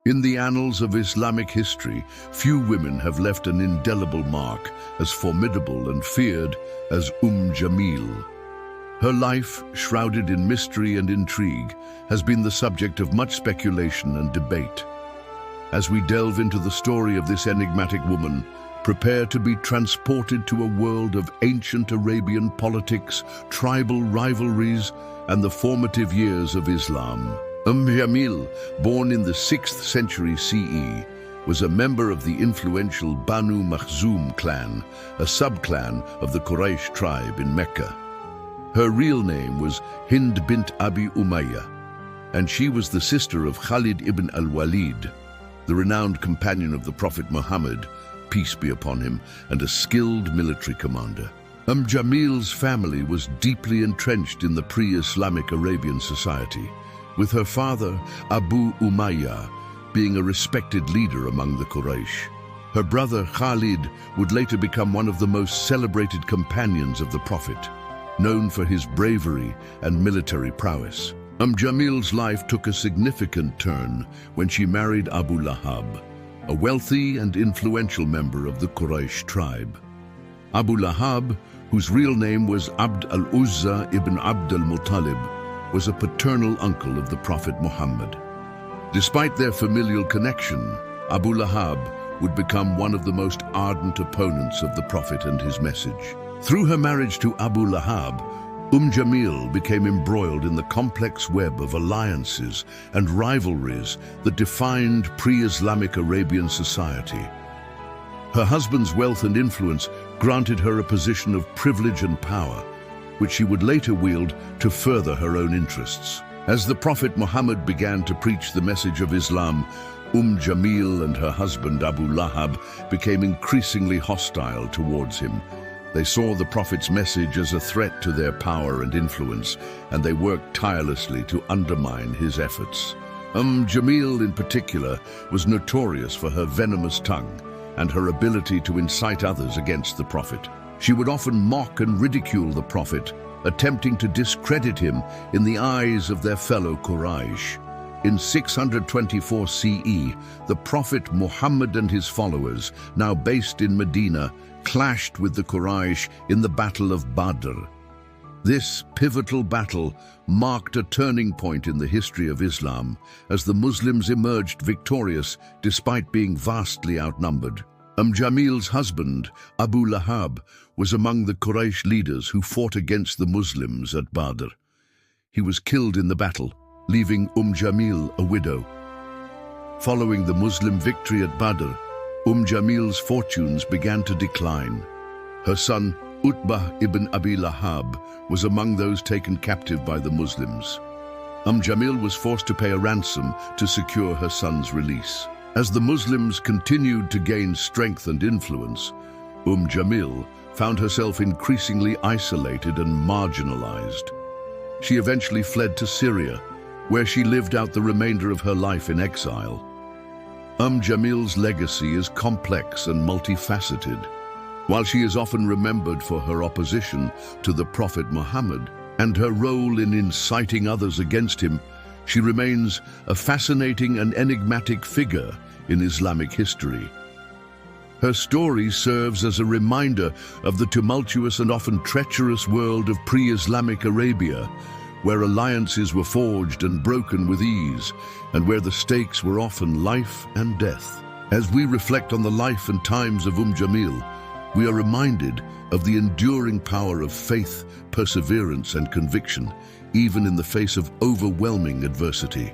In the annals of Islamic history, few women have left an indelible mark as formidable and feared as Jamil. Her life, shrouded in mystery and intrigue, has been the subject of much speculation and debate. As we delve into the story of this enigmatic woman, prepare to be transported to a world of ancient Arabian politics, tribal rivalries, and the formative years of Islam. Jamil, born in the 6th century CE, was a member of the influential Banu Makhzum clan, a sub-clan of the Quraysh tribe in Mecca. Her real name was Hind bint Abi Umayyah, and she was the sister of Khalid ibn al-Walid, the renowned companion of the Prophet Muhammad, peace be upon him, and a skilled military commander. Jamil's family was deeply entrenched in the pre-Islamic Arabian society, with her father, Abu Umayyah, being a respected leader among the Quraysh. Her brother Khalid would later become one of the most celebrated companions of the Prophet, known for his bravery and military prowess. Jamil's life took a significant turn when she married Abu Lahab, a wealthy and influential member of the Quraysh tribe. Abu Lahab, whose real name was Abd al-Uzza ibn Abd al-Muttalib, was a paternal uncle of the Prophet Muhammad. Despite their familial connection, Abu Lahab would become one of the most ardent opponents of the Prophet and his message. Through her marriage to Abu Lahab, Jamil became embroiled in the complex web of alliances and rivalries that defined pre-Islamic Arabian society. Her husband's wealth and influence granted her a position of privilege and power, which she would later wield to further her own interests. As the Prophet Muhammad began to preach the message of Islam, Jamil and her husband Abu Lahab became increasingly hostile towards him. They saw the Prophet's message as a threat to their power and influence, and they worked tirelessly to undermine his efforts. Jamil in particular was notorious for her venomous tongue and her ability to incite others against the Prophet. She would often mock and ridicule the Prophet, attempting to discredit him in the eyes of their fellow Quraysh. In 624 CE, the Prophet Muhammad and his followers, now based in Medina, clashed with the Quraysh in the Battle of Badr. This pivotal battle marked a turning point in the history of Islam, as the Muslims emerged victorious despite being vastly outnumbered. Jamil's husband, Abu Lahab, was among the Quraysh leaders who fought against the Muslims at Badr. He was killed in the battle, leaving Jamil a widow. Following the Muslim victory at Badr, Jamil's fortunes began to decline. Her son, Utbah ibn Abi Lahab, was among those taken captive by the Muslims. Jamil was forced to pay a ransom to secure her son's release. As the Muslims continued to gain strength and influence, Jamil found herself increasingly isolated and marginalized. She eventually fled to Syria, where she lived out the remainder of her life in exile. Jamil's legacy is complex and multifaceted. While she is often remembered for her opposition to the Prophet Muhammad and her role in inciting others against him, she remains a fascinating and enigmatic figure in Islamic history. Her story serves as a reminder of the tumultuous and often treacherous world of pre-Islamic Arabia, where alliances were forged and broken with ease, and where the stakes were often life and death. As we reflect on the life and times of Jamil, we are reminded of the enduring power of faith, perseverance, and conviction, even in the face of overwhelming adversity.